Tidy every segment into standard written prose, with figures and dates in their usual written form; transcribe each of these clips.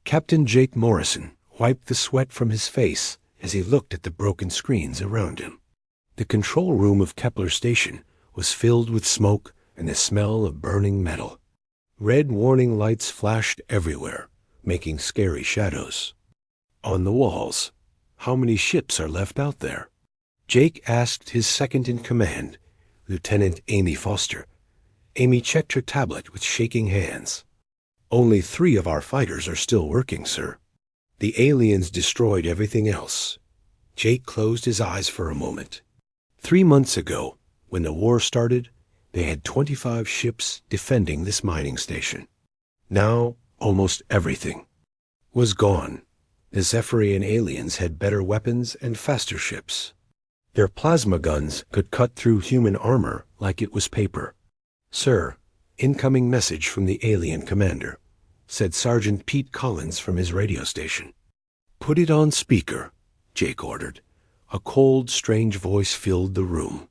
Captain Jake Morrison wiped the sweat from his face as he looked at the broken screens around him. The control room of Kepler Station was filled with smoke and the smell of burning metal. Red warning lights flashed everywhere, making scary shadows. On the walls, how many ships are left out there? Jake asked his second-in-command, Lieutenant Amy Foster. Amy checked her tablet with shaking hands. "Only 3 of our fighters are still working, sir. The aliens destroyed everything else." Jake closed his eyes for a moment. 3 months ago, when the war started, they had 25 ships defending this mining station. Now, almost everything was gone. The Zephyrian aliens had better weapons and faster ships. Their plasma guns could cut through human armor like it was paper. "Sir, incoming message from the alien commander," said Sergeant Pete Collins from his radio station. "Put it on speaker," Jake ordered. A cold, strange voice filled the room.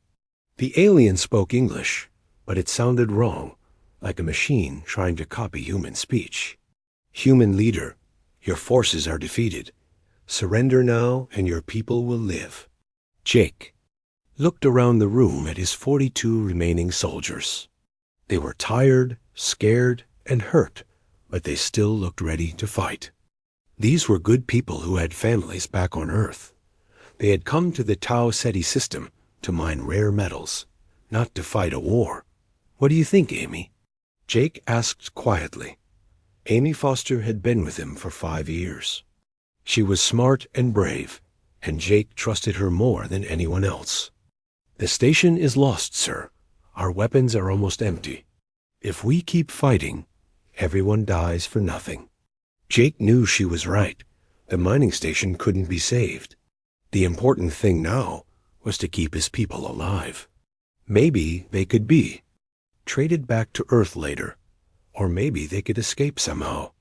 The alien spoke English, but it sounded wrong, like a machine trying to copy human speech. "Human leader, your forces are defeated. Surrender now and your people will live." Jake looked around the room at his 42 remaining soldiers. They were tired, scared, and hurt, but they still looked ready to fight. These were good people who had families back on Earth. They had come to the Tau Ceti system to mine rare metals, not to fight a war. "What do you think, Amy?" Jake asked quietly. Amy Foster had been with him for 5 years. She was smart and brave, and Jake trusted her more than anyone else. "The station is lost, sir. Our weapons are almost empty. If we keep fighting, everyone dies for nothing." Jake knew she was right. The mining station couldn't be saved. The important thing now was to keep his people alive. Maybe they could be traded back to Earth later, or maybe they could escape somehow.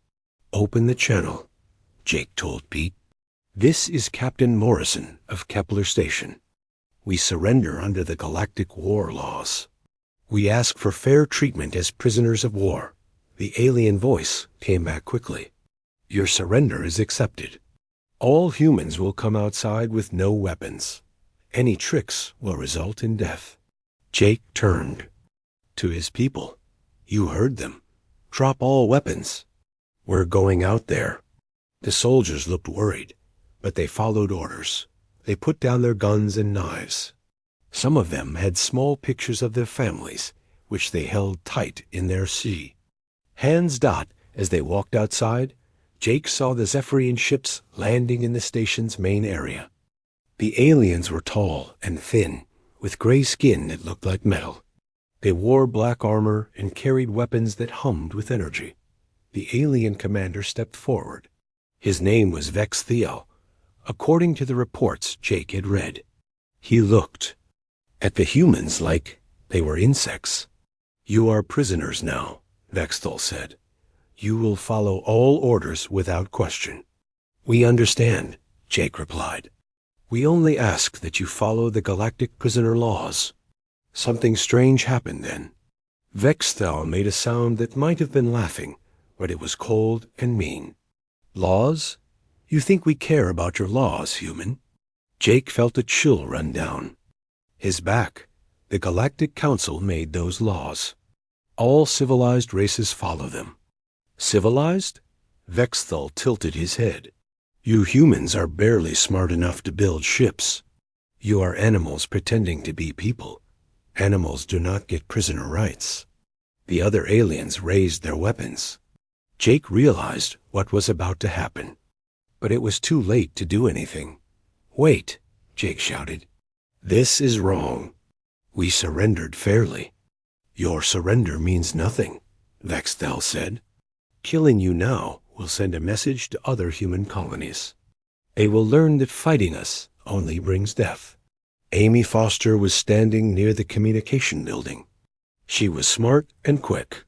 "Open the channel," Jake told Pete. "This is Captain Morrison of Kepler Station. We surrender under the Galactic War laws. We ask for fair treatment as prisoners of war." The alien voice came back quickly. "Your surrender is accepted. All humans will come outside with no weapons. Any tricks will result in death." Jake turned to his people. "You heard them. Drop all weapons. We're going out there." The soldiers looked worried, but they followed orders. They put down their guns and knives. Some of them had small pictures of their families, which they held tight in their C. Hands dot as they walked outside. Jake saw the Zephyrian ships landing in the station's main area. The aliens were tall and thin, with gray skin that looked like metal. They wore black armor and carried weapons that hummed with energy. The alien commander stepped forward. His name was Vex Thiel, according to the reports Jake had read. He looked at the humans like they were insects. "You are prisoners now," Vexthal said. "You will follow all orders without question." "We understand," Jake replied. "We only ask that you follow the galactic prisoner laws." Something strange happened then. Vexthal made a sound that might have been laughing, but it was cold and mean. "Laws? You think we care about your laws, human?" Jake felt a chill run down his back. The Galactic Council made those laws. All civilized races follow them. "Civilized?" Vexthal tilted his head. "You humans are barely smart enough to build ships. You are animals pretending to be people. Animals do not get prisoner rights." The other aliens raised their weapons. Jake realized what was about to happen, but it was too late to do anything. "Wait," Jake shouted. "This is wrong. We surrendered fairly." "Your surrender means nothing," Vexthal said. "Killing you now will send a message to other human colonies. They will learn that fighting us only brings death." Amy Foster was standing near the communication building. She was smart and quick,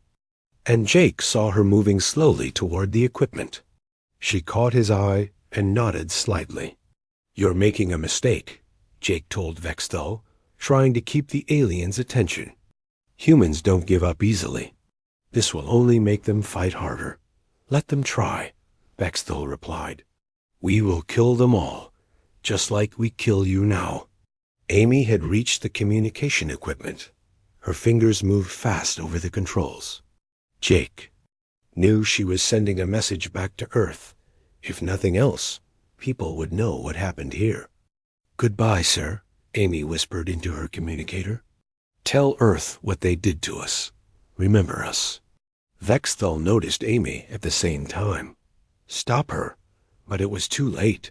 and Jake saw her moving slowly toward the equipment. She caught his eye and nodded slightly. "You're making a mistake," Jake told Vexthal, trying to keep the aliens' attention. "Humans don't give up easily. This will only make them fight harder. Let them try. Vexthal replied. We will kill them all, just like we kill you now. Amy had reached the communication equipment. Her fingers moved fast over the controls. Jake knew she was sending a message back to Earth. If nothing else, people would know what happened here. Goodbye, sir, Amy whispered into her communicator. Tell Earth what they did to us. Remember us. Vexthal noticed Amy at the same time. Stop her, but it was too late.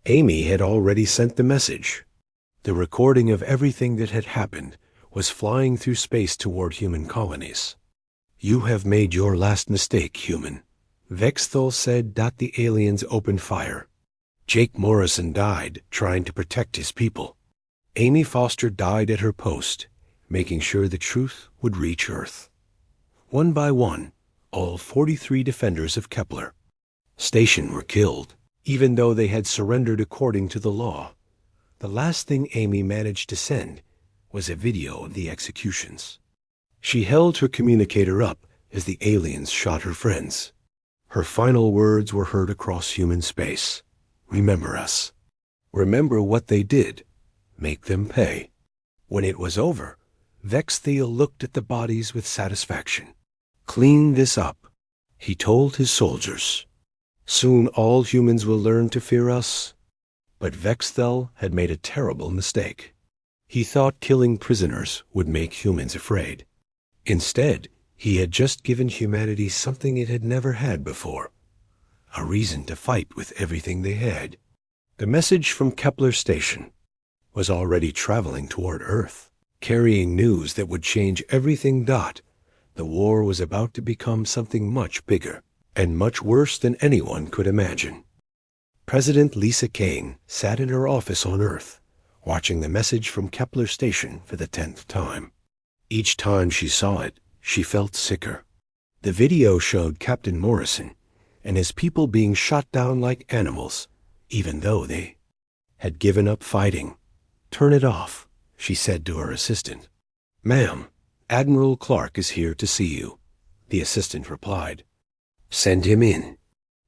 Amy had already sent the message. The recording of everything that had happened was flying through space toward human colonies. You have made your last mistake, human. Vexthal said. The aliens opened fire. Jake Morrison died trying to protect his people. Amy Foster died at her post, making sure the truth would reach Earth. One by one, all 43 defenders of Kepler Station were killed, even though they had surrendered according to the law. The last thing Amy managed to send was a video of the executions. She held her communicator up as the aliens shot her friends. Her final words were heard across human space. Remember us. Remember what they did. Make them pay. When it was over, Vexthal looked at the bodies with satisfaction. Clean this up, he told his soldiers. Soon all humans will learn to fear us. But Vexthal had made a terrible mistake. He thought killing prisoners would make humans afraid. Instead, he had just given humanity something it had never had before, a reason to fight with everything they had. The message from Kepler Station was already traveling toward Earth, carrying news that would change everything. The war was about to become something much bigger and much worse than anyone could imagine. President Lisa Kane sat in her office on Earth, watching the message from Kepler Station for the 10th time. Each time she saw it, she felt sicker. The video showed Captain Morrison and his people being shot down like animals, even though they had given up fighting. Turn it off, she said to her assistant. Ma'am, Admiral Clark is here to see you, the assistant replied. Send him in.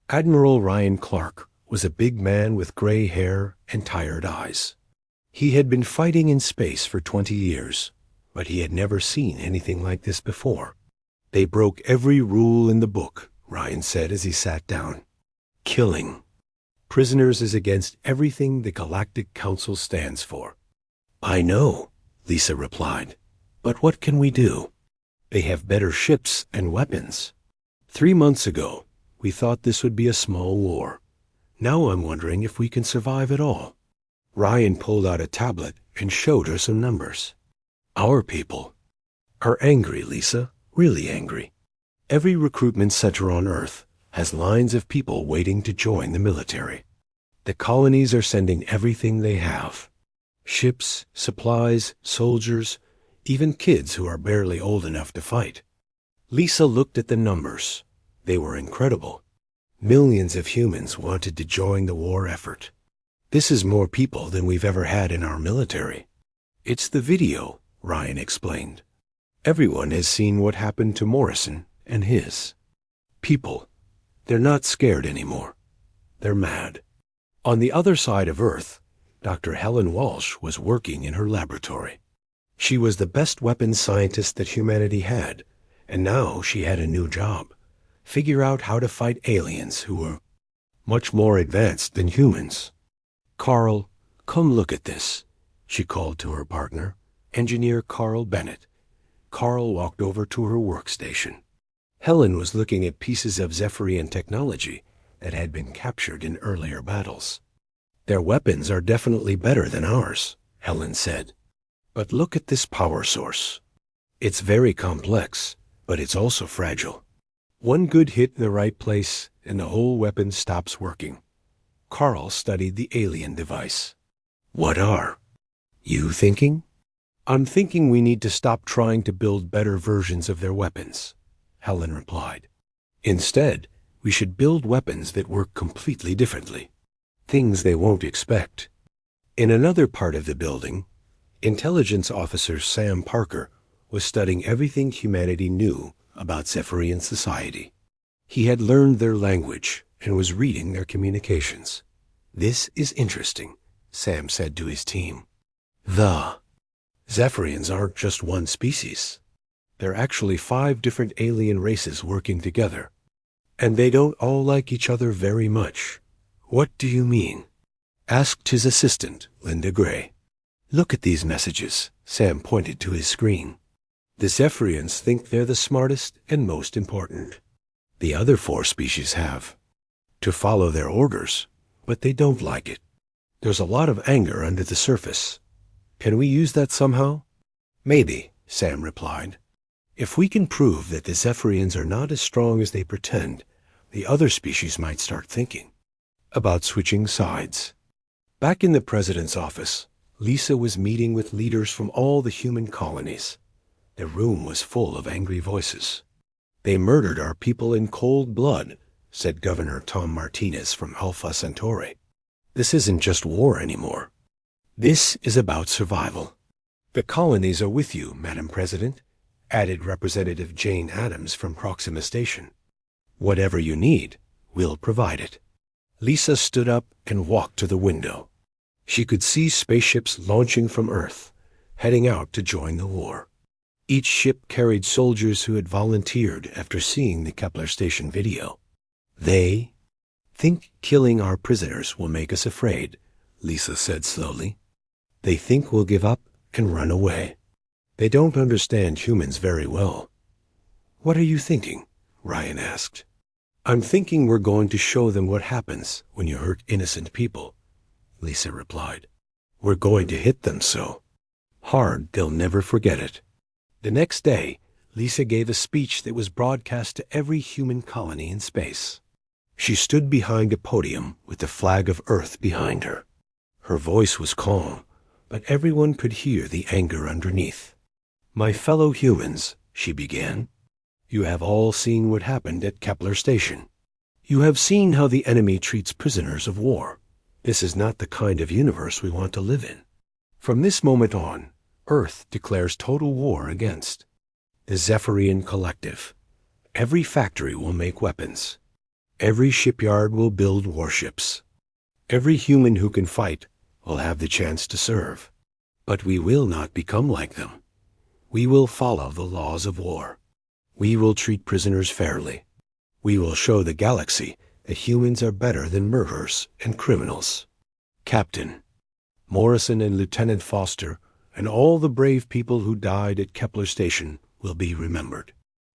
Admiral Ryan Clark was a big man with gray hair and tired eyes. He had been fighting in space for 20 years, but he had never seen anything like this before. They broke every rule in the book, Ryan said as he sat down. Killing prisoners is against everything the Galactic Council stands for. I know, Lisa replied, but what can we do? They have better ships and weapons. 3 months ago, we thought this would be a small war. Now I'm wondering if we can survive at all. Ryan pulled out a tablet and showed her some numbers. Our people are angry, Lisa, really angry. Every recruitment center on Earth has lines of people waiting to join the military. The colonies are sending everything they have. Ships, supplies, soldiers, even kids who are barely old enough to fight. Lisa looked at the numbers. They were incredible. Millions of humans wanted to join the war effort. This is more people than we've ever had in our military. It's the video, Ryan explained. Everyone has seen what happened to Morrison and his people. They're not scared anymore. They're mad. On the other side of Earth, Dr. Helen Walsh was working in her laboratory. She was the best weapons scientist that humanity had, and now she had a new job. Figure out how to fight aliens who were much more advanced than humans. Carl, come look at this, she called to her partner, engineer Carl Bennett. Carl walked over to her workstation. Helen was looking at pieces of Zephyrian technology that had been captured in earlier battles. Their weapons are definitely better than ours, Helen said. But look at this power source. It's very complex, but it's also fragile. One good hit in the right place, and the whole weapon stops working. Carl studied the alien device. What are you thinking? I'm thinking we need to stop trying to build better versions of their weapons, Helen replied. Instead, we should build weapons that work completely differently. Things they won't expect. In another part of the building, Intelligence Officer Sam Parker was studying everything humanity knew about Zephyrian society. He had learned their language and was reading their communications. "This is interesting," Sam said to his team. "The Zephyrians aren't just one species. They're actually 5 different alien races working together. And they don't all like each other very much." "What do you mean?" asked his assistant, Linda Gray. "Look at these messages." Sam pointed to his screen. "The Zephyrians think they're the smartest and most important. The other 4 species have to follow their orders, but they don't like it. There's a lot of anger under the surface. Can we use that somehow?" "Maybe," Sam replied. "If we can prove that the Zephyrians are not as strong as they pretend, the other species might start thinking about switching sides." Back in the president's office, Lisa was meeting with leaders from all the human colonies. The room was full of angry voices. "They murdered our people in cold blood," said Governor Tom Martinez from Alpha Centauri. "This isn't just war anymore. This is about survival." "The colonies are with you, Madam President," added Representative Jane Addams from Proxima Station. "Whatever you need, we'll provide it." Lisa stood up and walked to the window. She could see spaceships launching from Earth, heading out to join the war. Each ship carried soldiers who had volunteered after seeing the Kepler Station video. "They think killing our prisoners will make us afraid," Lisa said slowly. "They think we'll give up and run away. They don't understand humans very well." "What are you thinking?" Ryan asked. "I'm thinking we're going to show them what happens when you hurt innocent people," Lisa replied. "We're going to hit them so hard they'll never forget it." The next day, Lisa gave a speech that was broadcast to every human colony in space. She stood behind a podium with the flag of Earth behind her. Her voice was calm, but everyone could hear the anger underneath. "My fellow humans," she began, "you have all seen what happened at Kepler Station. You have seen how the enemy treats prisoners of war. This is not the kind of universe we want to live in. From this moment on, Earth declares total war against the Zephyrian Collective. Every factory will make weapons. Every shipyard will build warships. Every human who can fight will have the chance to serve. But we will not become like them. We will follow the laws of war. We will treat prisoners fairly. We will show the galaxy that humans are better than murderers and criminals." Captain Morrison and Lieutenant Foster and all the brave people who died at Kepler Station will be remembered.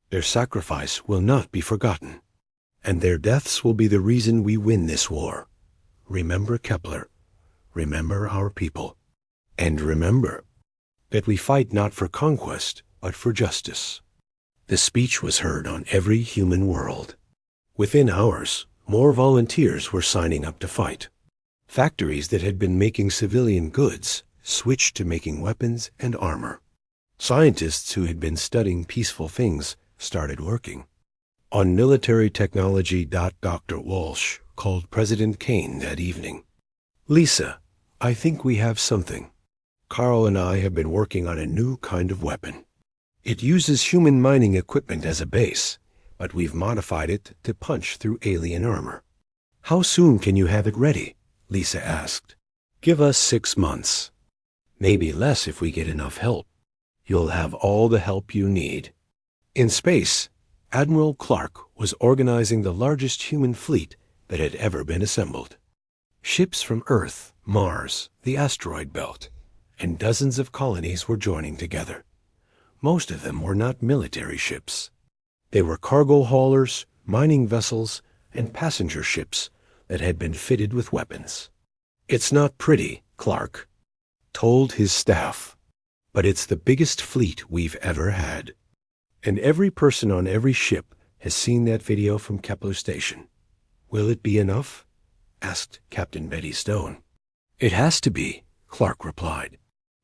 Their sacrifice will not be forgotten, and their deaths will be the reason we win this war. Remember Kepler. Remember our people. And remember that we fight not for conquest, but for justice. The speech was heard on every human world. Within hours, more volunteers were signing up to fight. Factories that had been making civilian goods switched to making weapons and armor. Scientists who had been studying peaceful things started working on military technology. Dr. Walsh called President Kane that evening. "Lisa, I think we have something. Carl and I have been working on a new kind of weapon. It uses human mining equipment as a base, but we've modified it to punch through alien armor." "How soon can you have it ready?" Lisa asked. "Give us 6 months. Maybe less if we get enough help. You'll have all the help you need." In space, Admiral Clark was organizing the largest human fleet that had ever been assembled. Ships from Earth, Mars, the asteroid belt, and dozens of colonies were joining together. Most of them were not military ships. They were cargo haulers, mining vessels, and passenger ships that had been fitted with weapons. "It's not pretty," Clark told his staff, "but it's the biggest fleet we've ever had. And every person on every ship has seen that video from Kepler Station." "Will it be enough?" asked Captain Betty Stone. "It has to be," Clark replied,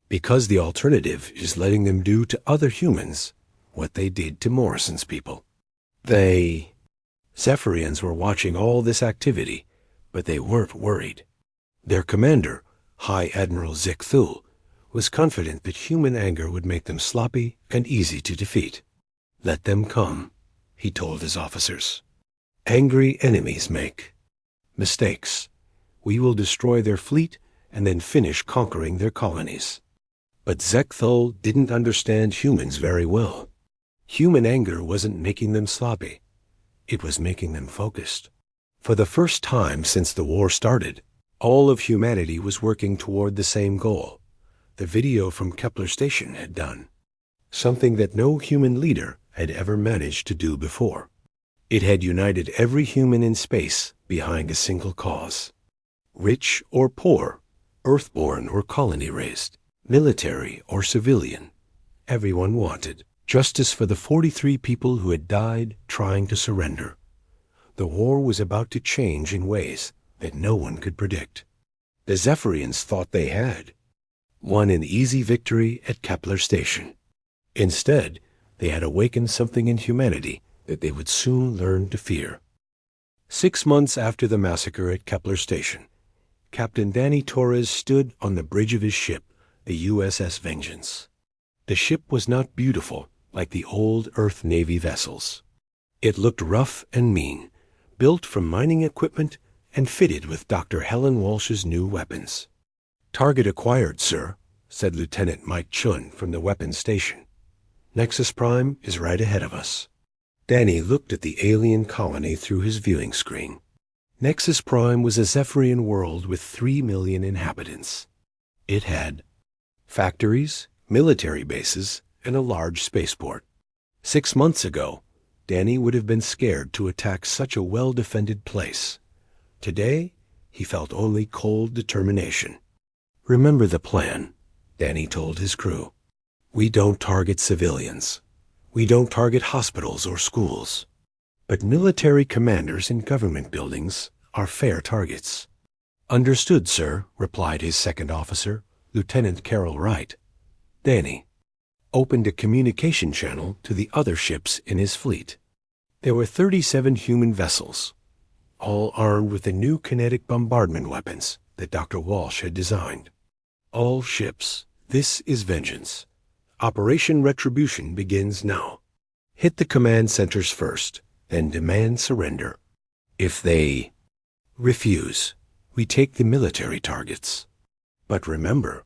"because the alternative is letting them do to other humans what they did to Morrison's people." Zephyrians were watching all this activity, but they weren't worried. Their commander, High Admiral Zik Thul, was confident that human anger would make them sloppy and easy to defeat. "Let them come," he told his officers. "Angry enemies make Mistakes. We will destroy their fleet and then finish conquering their colonies. But Zekthul didn't understand humans very well. Human anger wasn't making them sloppy. It was making them focused. For the first time since the war started, all of humanity was working toward the same goal. The video from Kepler Station had done something that no human leader had ever managed to do before. It had united every human in space behind a single cause. Rich or poor, earthborn or colony-raised, military or civilian, everyone wanted justice for the 43 people who had died trying to surrender. The war was about to change in ways that no one could predict. The Zephyrians thought they had won an easy victory at Kepler Station. Instead, they had awakened something in humanity that they would soon learn to fear. 6 months after the massacre at Kepler Station, Captain Danny Torres stood on the bridge of his ship, the USS Vengeance. The ship was not beautiful like the old Earth Navy vessels. It looked rough and mean, built from mining equipment and fitted with Dr. Helen Walsh's new weapons. "Target acquired, sir," said Lieutenant Mike Chun from the weapons station. "Nexus Prime is right ahead of us." Danny looked at the alien colony through his viewing screen. Nexus Prime was a Zephyrian world with 3 million inhabitants. It had factories, military bases, and a large spaceport. 6 months ago, Danny would have been scared to attack such a well-defended place. Today, he felt only cold determination. "Remember the plan," Danny told his crew. "We don't target civilians. We don't target hospitals or schools. But military commanders in government buildings are fair targets." "Understood, sir," replied his second officer, Lieutenant Carroll Wright. Danny opened a communication channel to the other ships in his fleet. There were 37 human vessels, all armed with the new kinetic bombardment weapons that Dr. Walsh had designed. "All ships, this is Vengeance. Operation Retribution begins now. Hit the command centers first, then demand surrender. If they refuse, we take the military targets. But remember,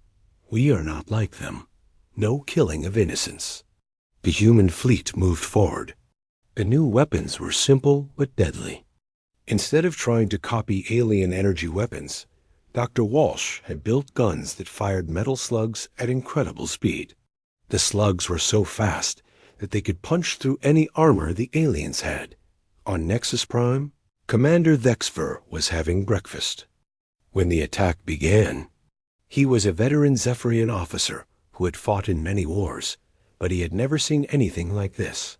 we are not like them. No killing of innocents." The human fleet moved forward. The new weapons were simple but deadly. Instead of trying to copy alien energy weapons, Dr. Walsh had built guns that fired metal slugs at incredible speed. The slugs were so fast that they could punch through any armor the aliens had. On Nexus Prime, Commander Thexfer was having breakfast when the attack began. He was a veteran Zephyrian officer who had fought in many wars, but he had never seen anything like this.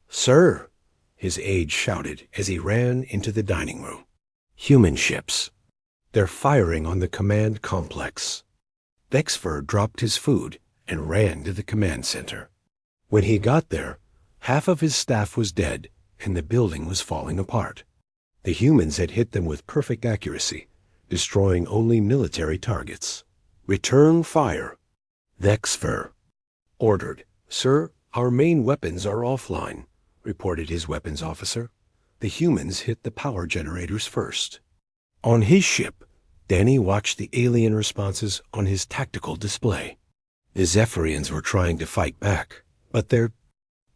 "Sir," his aide shouted as he ran into the dining room. "Human ships. They're firing on the command complex." Thexfer dropped his food and ran to the command center. When he got there, half of his staff was dead and the building was falling apart. The humans had hit them with perfect accuracy, destroying only military targets. "Return fire," Thexfer ordered. "Sir, our main weapons are offline," reported his weapons officer. "The humans hit the power generators first." On his ship, Danny watched the alien responses on his tactical display. The Zephyrians were trying to fight back, but their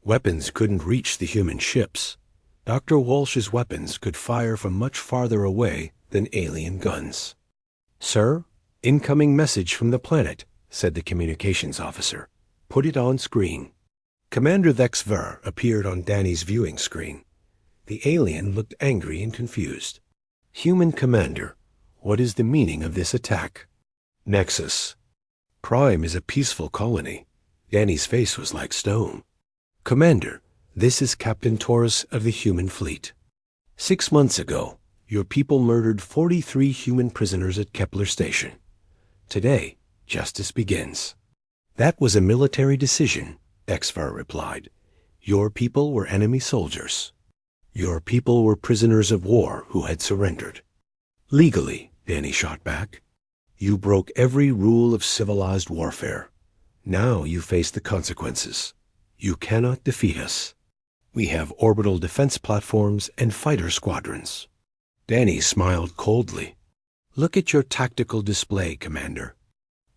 weapons couldn't reach the human ships. Dr. Walsh's weapons could fire from much farther away than alien guns. "Sir, incoming message from the planet," said the communications officer. "Put it on screen." Commander Thexver appeared on Danny's viewing screen. The alien looked angry and confused. "Human Commander, what is the meaning of this attack?" "Nexus Prime is a peaceful colony." Danny's face was like stone. "Commander, this is Captain Torres of the human fleet. 6 months ago, your people murdered 43 human prisoners at Kepler Station. Today, justice begins." "That was a military decision," Thexver replied. "Your people were enemy soldiers. Your people were prisoners of war who had surrendered." "Legally," Danny shot back. "You broke every rule of civilized warfare. Now you face the consequences. You cannot defeat us. We have orbital defense platforms and fighter squadrons. Danny smiled coldly. Look at your tactical display, Commander.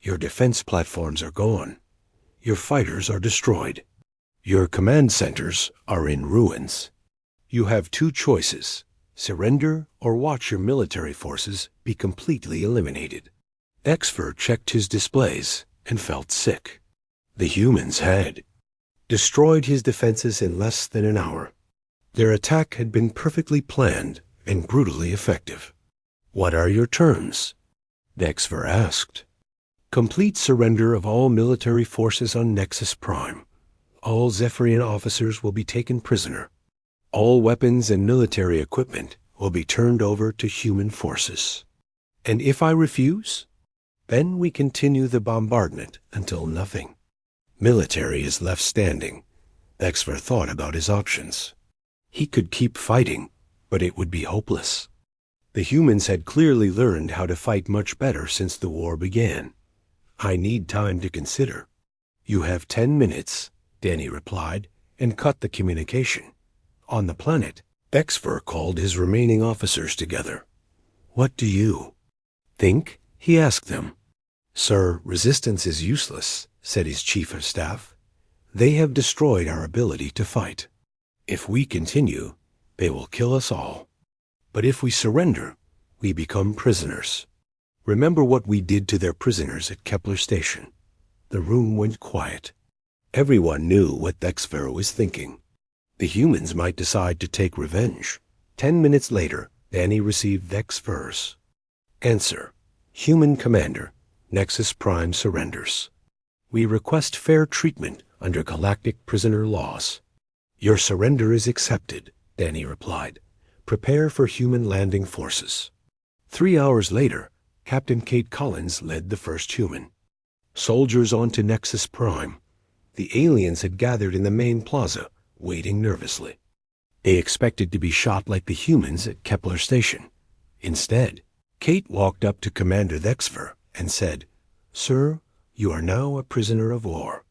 Your defense platforms are gone. Your fighters are destroyed. Your command centers are in ruins. You have two choices: surrender or watch your military forces be completely eliminated. Exfer checked his displays and felt sick. The humans had destroyed his defenses in less than an hour. Their attack had been perfectly planned and brutally effective. What are your terms? Exfer asked. Complete surrender of all military forces on Nexus Prime. All Zephyrian officers will be taken prisoner. All weapons and military equipment will be turned over to human forces. And if I refuse? Then we continue the bombardment until nothing military is left standing. Exfer thought about his options. He could keep fighting, but it would be hopeless. The humans had clearly learned how to fight much better since the war began. I need time to consider. You have 10 minutes, Danny replied, and cut the communication. On the planet, Exfer called his remaining officers together. What do you think? He asked them. Sir, resistance is useless, said his chief of staff. They have destroyed our ability to fight. If we continue, they will kill us all. But if we surrender, we become prisoners. Remember what we did to their prisoners at Kepler Station. The room went quiet. Everyone knew what Exfer was thinking. The humans might decide to take revenge. 10 minutes later, Danny received Exfer's answer. Human Commander, Nexus Prime surrenders. We request fair treatment under galactic prisoner laws. Your surrender is accepted, Danny replied. Prepare for human landing forces. 3 hours later, Captain Kate Collins led the first human. Soldiers onto Nexus Prime. The aliens had gathered in the main plaza, waiting nervously. They expected to be shot like the humans at Kepler Station. Instead, Kate walked up to Commander Exfer and said, Sir, you are now a prisoner of war.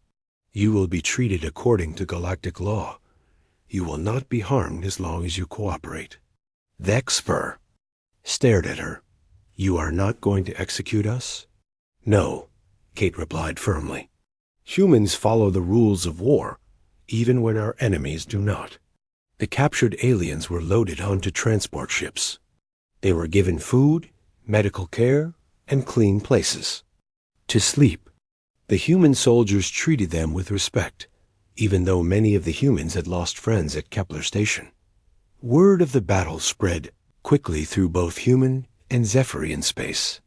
You will be treated according to galactic law. You will not be harmed as long as you cooperate. Exfer stared at her. You are not going to execute us? No, Kate replied firmly. Humans follow the rules of war, even when our enemies do not. The captured aliens were loaded onto transport ships. They were given food, medical care, and clean places to sleep. The human soldiers treated them with respect, even though many of the humans had lost friends at Kepler Station. Word of the battle spread quickly through both human and Zephyrian space.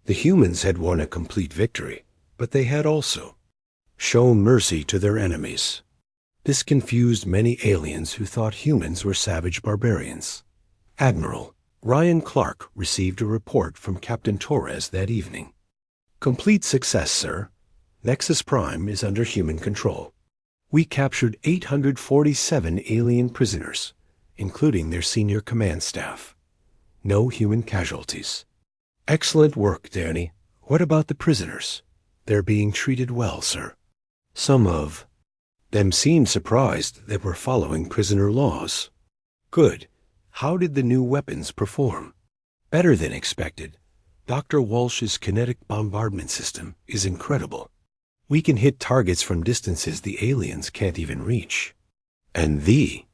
The humans had won a complete victory, but they had also shown mercy to their enemies. This confused many aliens who thought humans were savage barbarians. Admiral Ryan Clark received a report from Captain Torres that evening. Complete success, sir. Nexus Prime is under human control. We captured 847 alien prisoners, including their senior command staff. No human casualties. Excellent work, Danny. What about the prisoners? They're being treated well, sir. Some of them seemed surprised that we're following prisoner laws. Good. How did the new weapons perform? Better than expected. Dr. Walsh's kinetic bombardment system is incredible. We can hit targets from distances the aliens can't even reach. And the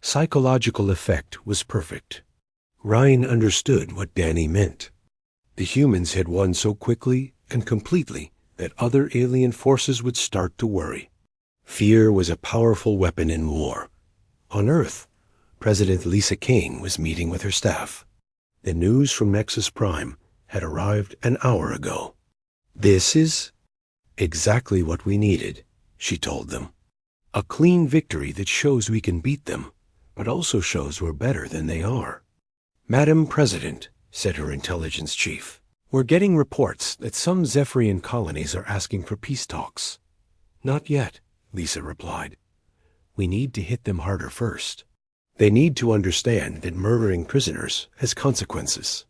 psychological effect was perfect. Ryan understood what Danny meant. The humans had won so quickly and completely that other alien forces would start to worry. Fear was a powerful weapon in war. On Earth, President Lisa King was meeting with her staff. The news from Nexus Prime had arrived an hour ago. This is exactly what we needed, she told them. A clean victory that shows we can beat them, but also shows we're better than they are. Madam President, said her intelligence chief, we're getting reports that some Zephyrian colonies are asking for peace talks. Not yet, Lisa replied. We need to hit them harder first. They need to understand that murdering prisoners has consequences.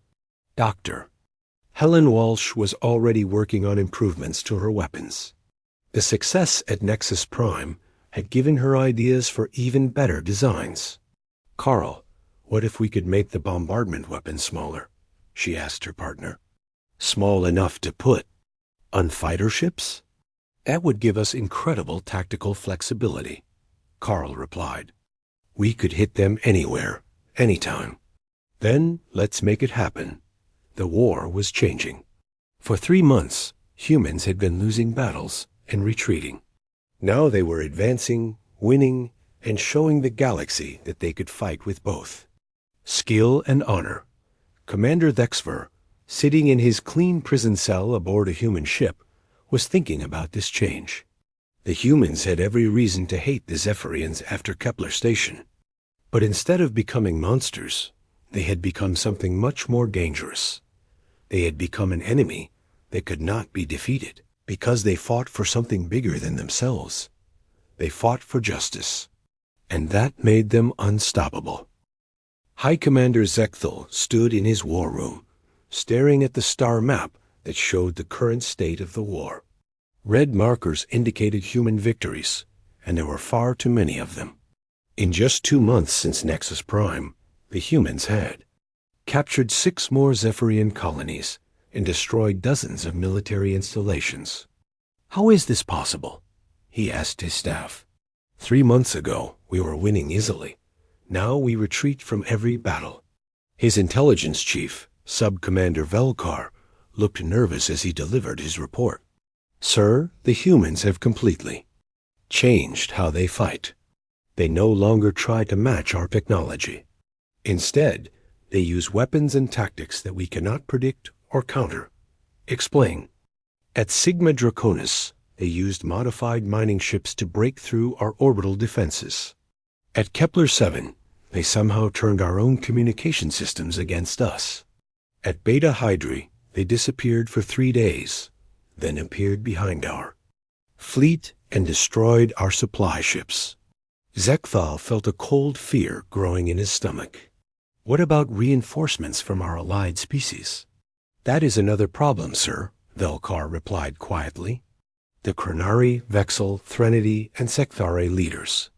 Dr. Helen Walsh was already working on improvements to her weapons. The success at Nexus Prime had given her ideas for even better designs. Carl, What if we could make the bombardment weapon smaller? She asked her partner. Small enough to put on fighter ships? That would give us incredible tactical flexibility, Carl replied. We could hit them anywhere, anytime. Then let's make it happen. The war was changing. For 3 months, humans had been losing battles and retreating. Now they were advancing, winning, and showing the galaxy that they could fight with both skill and honor. Commander Thexver, sitting in his clean prison cell aboard a human ship, was thinking about this change. The humans had every reason to hate the Zephyrians after Kepler Station. But instead of becoming monsters, they had become something much more dangerous. They had become an enemy that could not be defeated because they fought for something bigger than themselves. They fought for justice, and that made them unstoppable. High Commander Zechthel stood in his war room, staring at the star map that showed the current state of the war. Red markers indicated human victories, and there were far too many of them. In just 2 months since Nexus Prime, the humans had captured 6 more Zephyrian colonies and destroyed dozens of military installations. How is this possible? He asked his staff. 3 months ago, we were winning easily. Now we retreat from every battle. His intelligence chief, Sub-Commander Velkar, looked nervous as he delivered his report. Sir, the humans have completely changed how they fight. They no longer try to match our technology. Instead, they use weapons and tactics that we cannot predict or counter. Explain. At Sigma Draconis, they used modified mining ships to break through our orbital defenses. At Kepler 7, they somehow turned our own communication systems against us. At Beta Hydri, they disappeared for 3 days, then appeared behind our fleet and destroyed our supply ships. Zechthal felt a cold fear growing in his stomach. What about reinforcements from our allied species? That is another problem, sir, Velkar replied quietly. The Krenari, Vexel, Threnody, and Sekthare leaders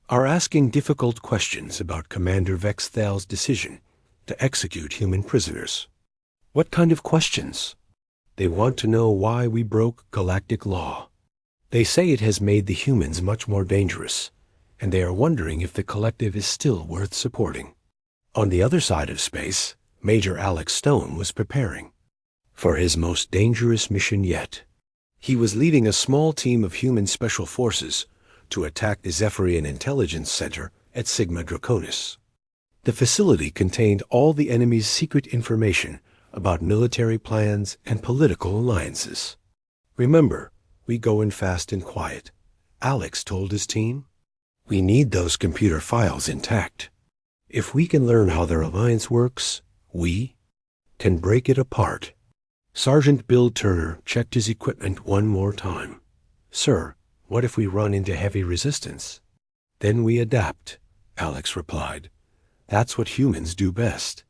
are asking difficult questions about Commander Vexthal's decision to execute human prisoners. What kind of questions? They want to know why we broke galactic law. They say it has made the humans much more dangerous, and they are wondering if the collective is still worth supporting. On the other side of space, Major Alex Stone was preparing for his most dangerous mission yet. He was leading a small team of human special forces to attack the Zephyrian Intelligence Center at Sigma Draconis. The facility contained all the enemy's secret information about military plans and political alliances. Remember, we go in fast and quiet, Alex told his team. We need those computer files intact. If we can learn how their alliance works, we can break it apart. Sergeant Bill Turner checked his equipment one more time. Sir, what if we run into heavy resistance? Then we adapt, Alex replied. That's what humans do best.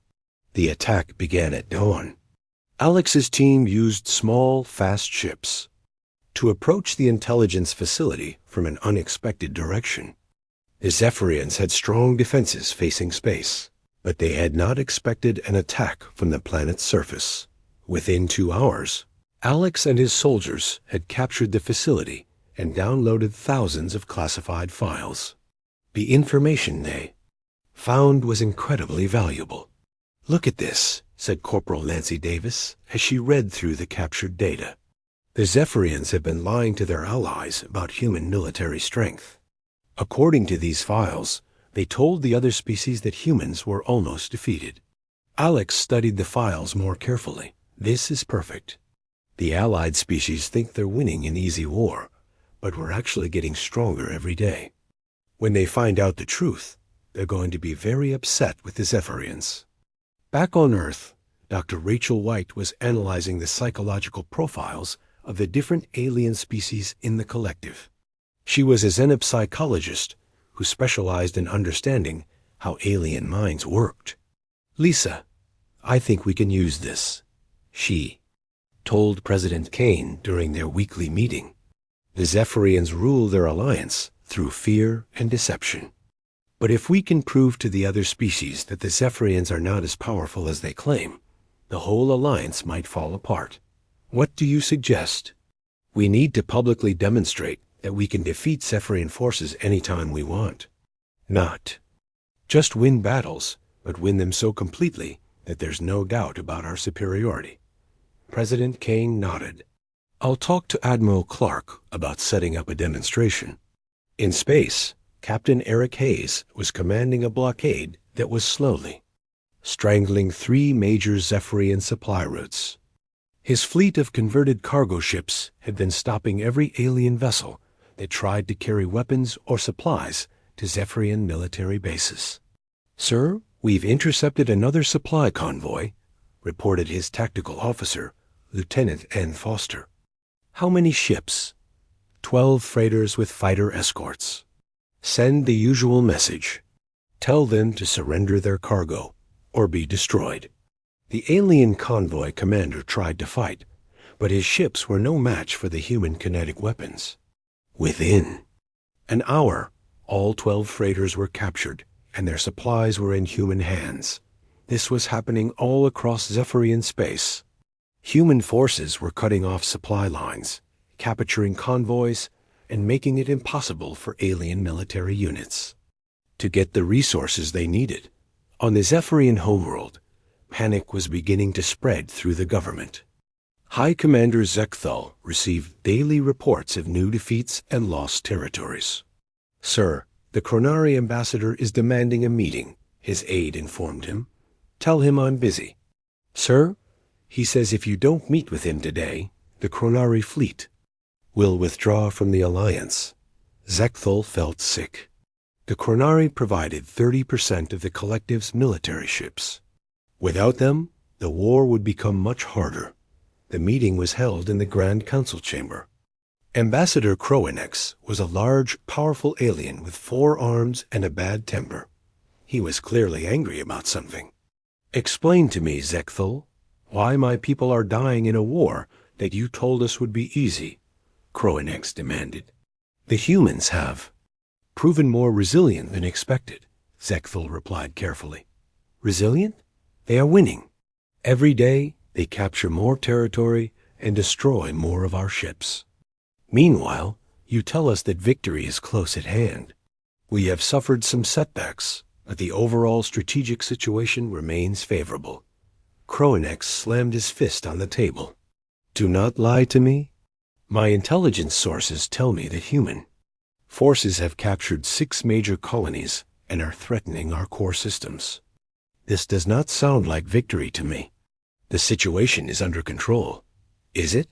The attack began at dawn. Alex's team used small, fast ships to approach the intelligence facility from an unexpected direction. The Zephyrians had strong defenses facing space, but they had not expected an attack from the planet's surface. Within 2 hours, Alex and his soldiers had captured the facility and downloaded thousands of classified files. The information they found was incredibly valuable. Look at this, said Corporal Nancy Davis as she read through the captured data. The Zephyrians have been lying to their allies about human military strength. According to these files, they told the other species that humans were almost defeated. Alex studied the files more carefully. This is perfect. The allied species think they're winning an easy war, but we're actually getting stronger every day. When they find out the truth, they're going to be very upset with the Zephyrians. Back on Earth, Dr. Rachel White was analyzing the psychological profiles of the different alien species in the collective. She was a xenopsychologist who specialized in understanding how alien minds worked. Lisa, I think we can use this, she told President Kane during their weekly meeting. The Zephyrians rule their alliance through fear and deception. But if we can prove to the other species that the Zephyrians are not as powerful as they claim, the whole alliance might fall apart. What do you suggest? We need to publicly demonstrate that we can defeat Zephyrian forces anytime we want. Not just win battles, but win them so completely that there's no doubt about our superiority. President Kane nodded. I'll talk to Admiral Clark about setting up a demonstration. In space, Captain Eric Hayes was commanding a blockade that was slowly strangling 3 major Zephyrian supply routes. His fleet of converted cargo ships had been stopping every alien vessel that tried to carry weapons or supplies to Zephyrian military bases. Sir, we've intercepted another supply convoy, reported his tactical officer, Lieutenant N. Foster. How many ships? 12 freighters with fighter escorts. Send the usual message. Tell them to surrender their cargo or be destroyed. The alien convoy commander tried to fight, but his ships were no match for the human kinetic weapons. Within an hour, all 12 freighters were captured, and their supplies were in human hands. This was happening all across Zephyrian space. Human forces were cutting off supply lines, capturing convoys, and making it impossible for alien military units to get the resources they needed. On the Zephyrian homeworld, panic was beginning to spread through the government. High Commander Zekthal received daily reports of new defeats and lost territories. Sir, the Chronari ambassador is demanding a meeting, his aide informed him. Tell him I'm busy. Sir, he says if you don't meet with him today, the Chronari fleet will withdraw from the alliance. Zekthal felt sick. The Chronari provided 30% of the collective's military ships. Without them, the war would become much harder. The meeting was held in the Grand Council chamber. Ambassador Crowanex was a large, powerful alien with 4 arms and a bad temper. He was clearly angry about something. Explain to me, Zekthal, why my people are dying in a war that you told us would be easy, Crowanex demanded. The humans have proven more resilient than expected, Zekthal replied carefully. Resilient? They are winning. Every day, they capture more territory and destroy more of our ships. Meanwhile, you tell us that victory is close at hand. We have suffered some setbacks, but the overall strategic situation remains favorable. Crowanex slammed his fist on the table. Do not lie to me. My intelligence sources tell me that human forces have captured 6 major colonies and are threatening our core systems. This does not sound like victory to me. The situation is under control. Is it?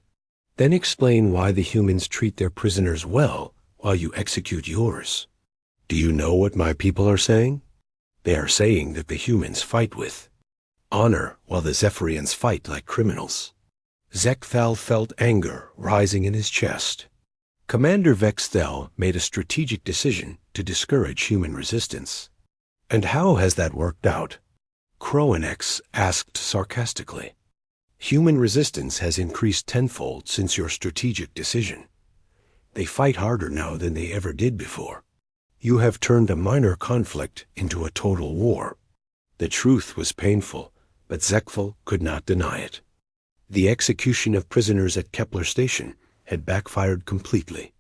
Then explain why the humans treat their prisoners well while you execute yours. Do you know what my people are saying? They are saying that the humans fight with honor while the Zephyrians fight like criminals. Zekthal felt anger rising in his chest. Commander Vexthal made a strategic decision to discourage human resistance. And how has that worked out? Crowanex asked sarcastically. Human resistance has increased tenfold since your strategic decision. They fight harder now than they ever did before. You have turned a minor conflict into a total war. The truth was painful, but Zekthal could not deny it. The execution of prisoners at Kepler Station had backfired completely.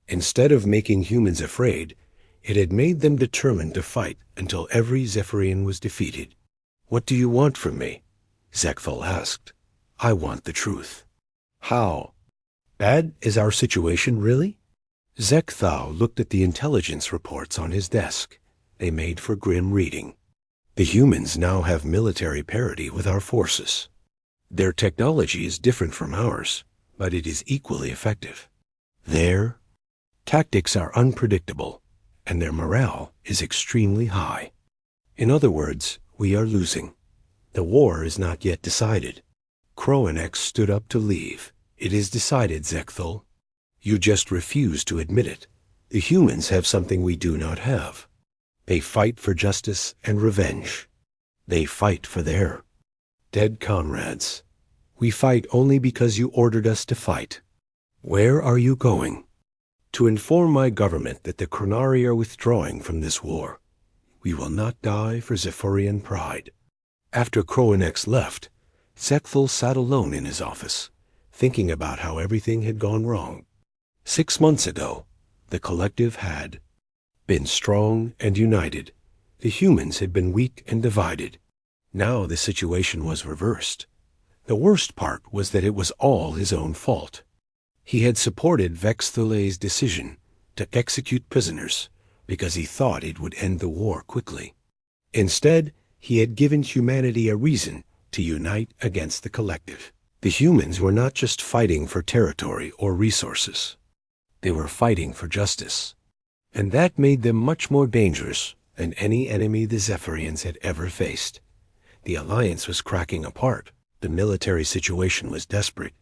Instead of making humans afraid, it had made them determined to fight until every Zephyrian was defeated. What do you want from me? Zekthal asked. I want the truth. How? Bad is our situation, really? Zekthal looked at the intelligence reports on his desk. They made for grim reading. The humans now have military parity with our forces. Their technology is different from ours, but it is equally effective. Their tactics are unpredictable, and their morale is extremely high. In other words, we are losing. The war is not yet decided. Crowanex stood up to leave. It is decided, Zekthal. You just refuse to admit it. The humans have something we do not have. They fight for justice and revenge. They fight for their dead comrades. We fight only because you ordered us to fight. Where are you going? To inform my government that the Chronari are withdrawing from this war. We will not die for Zephyrian pride. After Crowanex left, Zekthul sat alone in his office, thinking about how everything had gone wrong. 6 months ago, the collective had been strong and united. The humans had been weak and divided. Now the situation was reversed. The worst part was that it was all his own fault. He had supported Vexthule's decision to execute prisoners because he thought it would end the war quickly. Instead, he had given humanity a reason to unite against the collective. The humans were not just fighting for territory or resources. They were fighting for justice. And that made them much more dangerous than any enemy the Zephyrians had ever faced. The alliance was cracking apart. The military situation was desperate,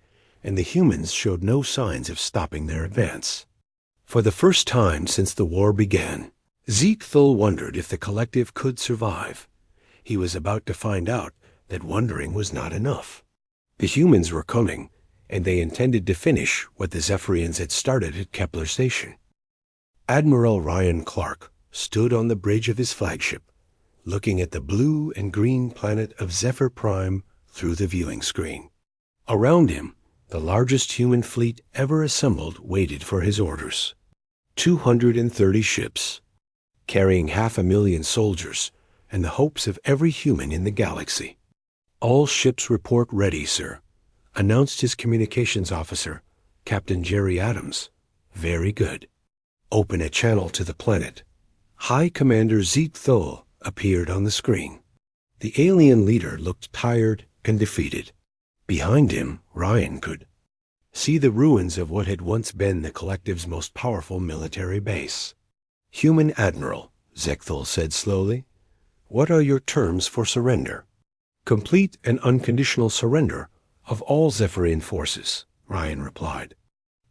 and the humans showed no signs of stopping their advance. For the first time since the war began, Zekthul wondered if the collective could survive. He was about to find out that wondering was not enough. The humans were coming, and they intended to finish what the Zephyrians had started at Kepler Station. Admiral Ryan Clark stood on the bridge of his flagship, looking at the blue and green planet of Zephyr Prime through the viewing screen. Around him, the largest human fleet ever assembled waited for his orders. 230 ships, carrying 500,000 soldiers and the hopes of every human in the galaxy. "All ships report ready, sir," announced his communications officer, Captain Jerry Adams. "Very good. Open a channel to the planet." High Commander Zekthul appeared on the screen. The alien leader looked tired and defeated. Behind him, Ryan could see the ruins of what had once been the collective's most powerful military base. "Human Admiral," Zekthul said slowly, "what are your terms for surrender?" "Complete and unconditional surrender of all Zephyrian forces," Ryan replied.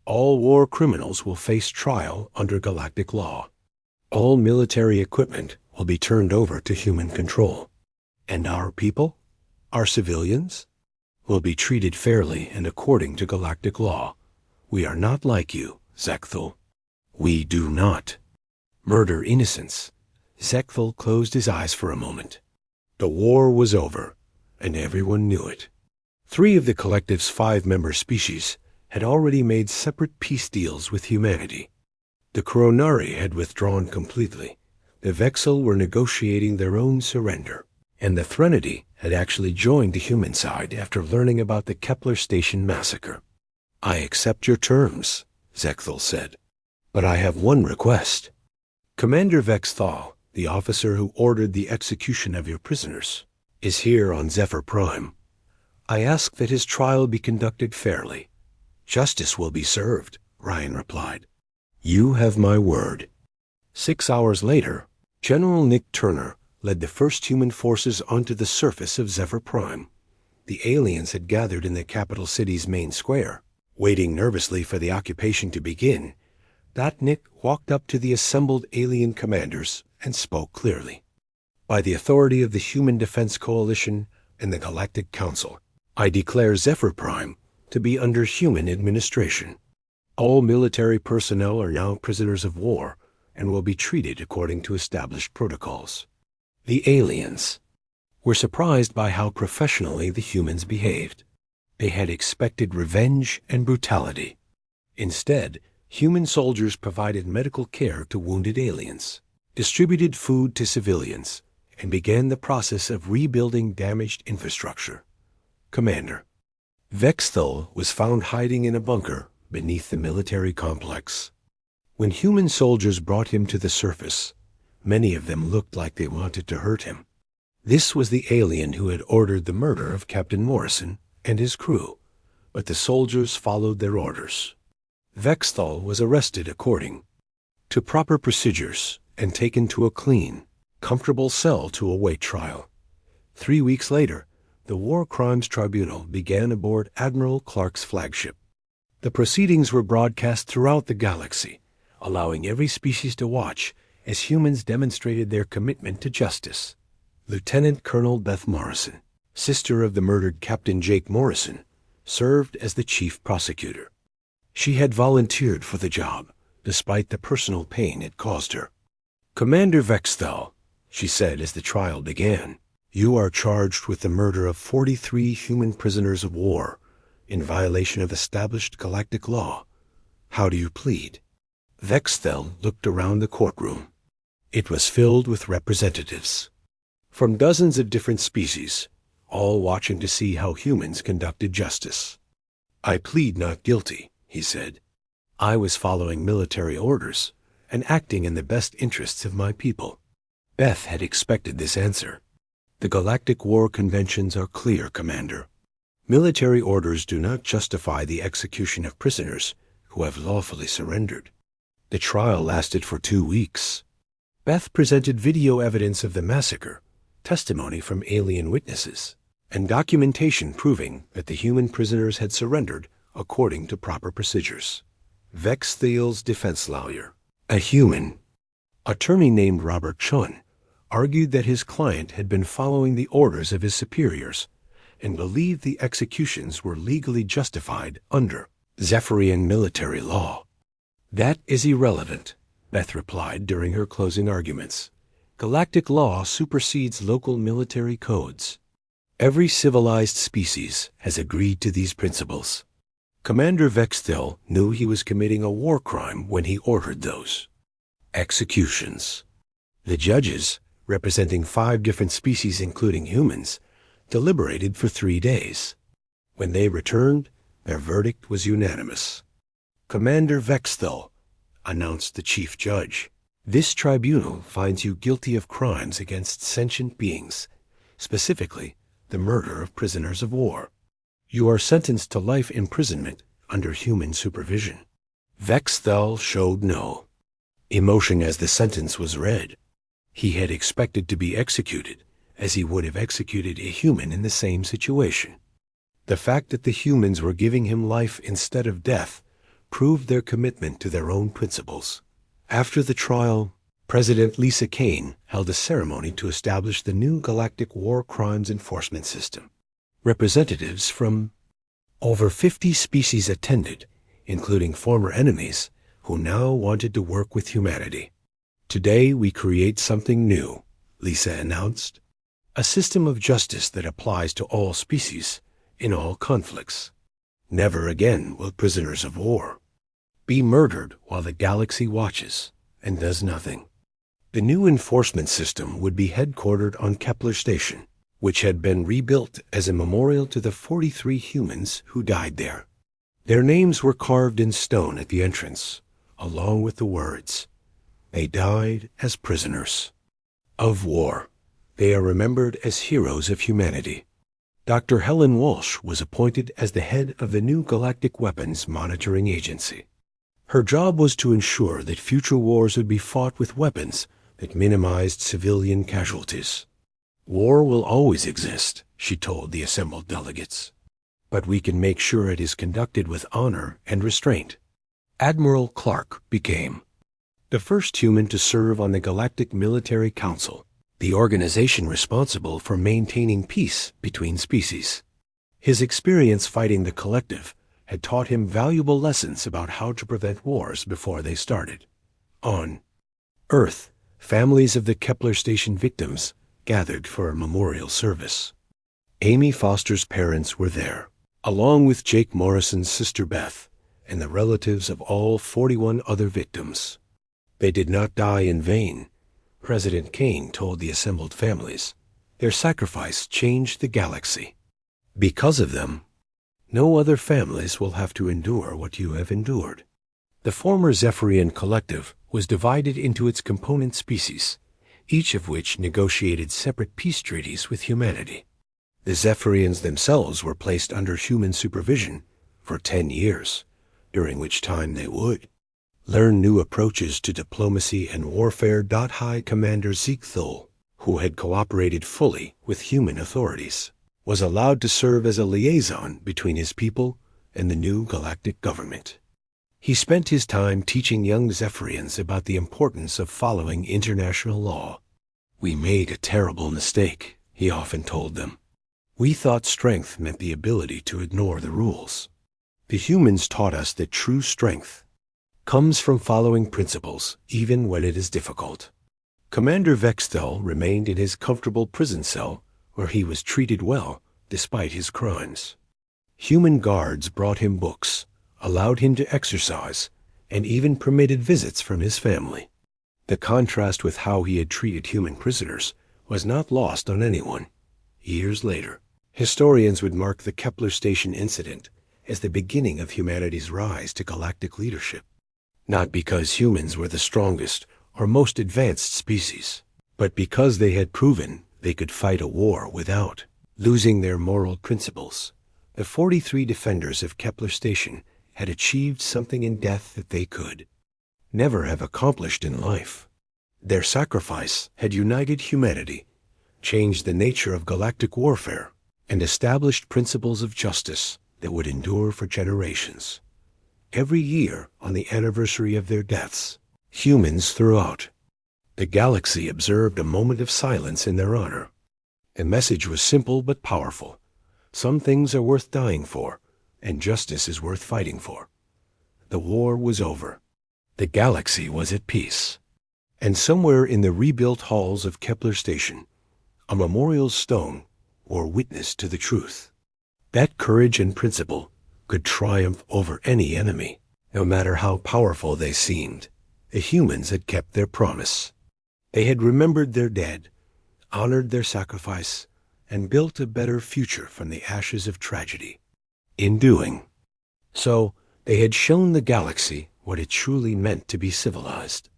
"All war criminals will face trial under galactic law. All military equipment will be turned over to human control. And our people, our civilians, will be treated fairly and according to galactic law. We are not like you, Zekthul. We do not murder innocents." Zekthul closed his eyes for a moment. The war was over, and everyone knew it. 3 of the collective's 5-member species had already made separate peace deals with humanity. The Coronari had withdrawn completely. The Vexel were negotiating their own surrender, and the Threnody had actually joined the human side after learning about the Kepler Station massacre. "I accept your terms," Zekthul said, "but I have one request. Commander Vexthal, the officer who ordered the execution of your prisoners, is here on Zephyr Prime. I ask that his trial be conducted fairly." "Justice will be served," Ryan replied. "You have my word." 6 hours later, General Nick Turner led the first human forces onto the surface of Zephyr Prime. The aliens had gathered in the capital city's main square, waiting nervously for the occupation to begin. That Nick walked up to the assembled alien commanders and spoke clearly. "By the authority of the Human Defense Coalition and the Galactic Council, I declare Zephyr Prime to be under human administration. All military personnel are now prisoners of war and will be treated according to established protocols." The aliens were surprised by how professionally the humans behaved. They had expected revenge and brutality. Instead, human soldiers provided medical care to wounded aliens, distributed food to civilians, and began the process of rebuilding damaged infrastructure. "Commander, Vexthul was found hiding in a bunker beneath the military complex. When human soldiers brought him to the surface, many of them looked like they wanted to hurt him. This was the alien who had ordered the murder of Captain Morrison and his crew, but the soldiers followed their orders. Vexthal was arrested according to proper procedures and taken to a clean, comfortable cell to await trial. 3 weeks later, the War Crimes Tribunal began aboard Admiral Clark's flagship. The proceedings were broadcast throughout the galaxy, allowing every species to watch as humans demonstrated their commitment to justice. Lieutenant Colonel Beth Morrison, sister of the murdered Captain Jake Morrison, served as the chief prosecutor. She had volunteered for the job, despite the personal pain it caused her. "Commander Vexthal, she said as the trial began. "You are charged with the murder of 43 human prisoners of war in violation of established galactic law. How do you plead?" Vexthel looked around the courtroom. It was filled with representatives from dozens of different species, all watching to see how humans conducted justice. "I plead not guilty," he said. "I was following military orders and acting in the best interests of my people." Beth had expected this answer. "The Galactic War Conventions are clear, Commander. Military orders do not justify the execution of prisoners who have lawfully surrendered." The trial lasted for 2 weeks. Beth presented video evidence of the massacre, testimony from alien witnesses, and documentation proving that the human prisoners had surrendered according to proper procedures. Vexthel's defense lawyer, a human attorney named Robert Chun, argued that his client had been following the orders of his superiors and believed the executions were legally justified under Zephyrian military law. "That is irrelevant," Beth replied during her closing arguments. "Galactic law supersedes local military codes. Every civilized species has agreed to these principles." Commander Vexthel knew he was committing a war crime when he ordered those executions. The judges, representing 5 different species including humans, deliberated for 3 days. When they returned, their verdict was unanimous. "Commander Vexthel," announced the chief judge, "this tribunal finds you guilty of crimes against sentient beings, specifically the murder of prisoners of war. You are sentenced to life imprisonment under human supervision." Vexthel showed no emotion as the sentence was read. He had expected to be executed, as he would have executed a human in the same situation. The fact that the humans were giving him life instead of death proved their commitment to their own principles. After the trial, President Lisa Kane held a ceremony to establish the new Galactic War Crimes Enforcement System. Representatives from over 50 species attended, including former enemies who now wanted to work with humanity. "Today we create something new," Lisa announced. "A system of justice that applies to all species in all conflicts. Never again will prisoners of war be murdered while the galaxy watches and does nothing." The new enforcement system would be headquartered on Kepler Station, which had been rebuilt as a memorial to the 43 humans who died there. Their names were carved in stone at the entrance, along with the words, "They died as prisoners of war. They are remembered as heroes of humanity." Dr. Helen Walsh was appointed as the head of the new Galactic Weapons Monitoring Agency. Her job was to ensure that future wars would be fought with weapons that minimized civilian casualties. "War will always exist," she told the assembled delegates, "but we can make sure it is conducted with honor and restraint." Admiral Clark became the first human to serve on the Galactic Military Council, the organization responsible for maintaining peace between species. His experience fighting the Collective had taught him valuable lessons about how to prevent wars before they started. On Earth, families of the Kepler Station victims gathered for a memorial service. Amy Foster's parents were there, along with Jake Morrison's sister Beth and the relatives of all 41 other victims. They did not die in vain, President Kane told the assembled families. Their sacrifice changed the galaxy. Because of them, no other families will have to endure what you have endured. The former Zephyrian Collective was divided into its component species, each of which negotiated separate peace treaties with humanity. The Zephyrians themselves were placed under human supervision for 10 years, during which time they would learn new approaches to diplomacy and warfare. High Commander Zeke Thul, who had cooperated fully with human authorities, was allowed to serve as a liaison between his people and the new galactic government. He spent his time teaching young Zephyrians about the importance of following international law. "We made a terrible mistake," he often told them. "We thought strength meant the ability to ignore the rules. The humans taught us that true strength comes from following principles even when it is difficult." Commander Vextel remained in his comfortable prison cell, where he was treated well despite his crimes. Human guards brought him books, allowed him to exercise, and even permitted visits from his family. The contrast with how he had treated human prisoners was not lost on anyone. Years later, historians would mark the Kepler Station incident as the beginning of humanity's rise to galactic leadership. Not because humans were the strongest or most advanced species, but because they had proven they could fight a war without losing their moral principles. The 43 defenders of Kepler Station had achieved something in death that they could never have accomplished in life. Their sacrifice had united humanity, changed the nature of galactic warfare, and established principles of justice that would endure for generations. Every year, on the anniversary of their deaths, humans throughout the galaxy observed a moment of silence in their honor. The message was simple but powerful. Some things are worth dying for, and justice is worth fighting for. The war was over. The galaxy was at peace. And somewhere in the rebuilt halls of Kepler Station, a memorial stone bore witness to the truth. That courage and principle could triumph over any enemy, no matter how powerful they seemed. The humans had kept their promise. They had remembered their dead, honored their sacrifice, and built a better future from the ashes of tragedy. In doing so, they had shown the galaxy what it truly meant to be civilized.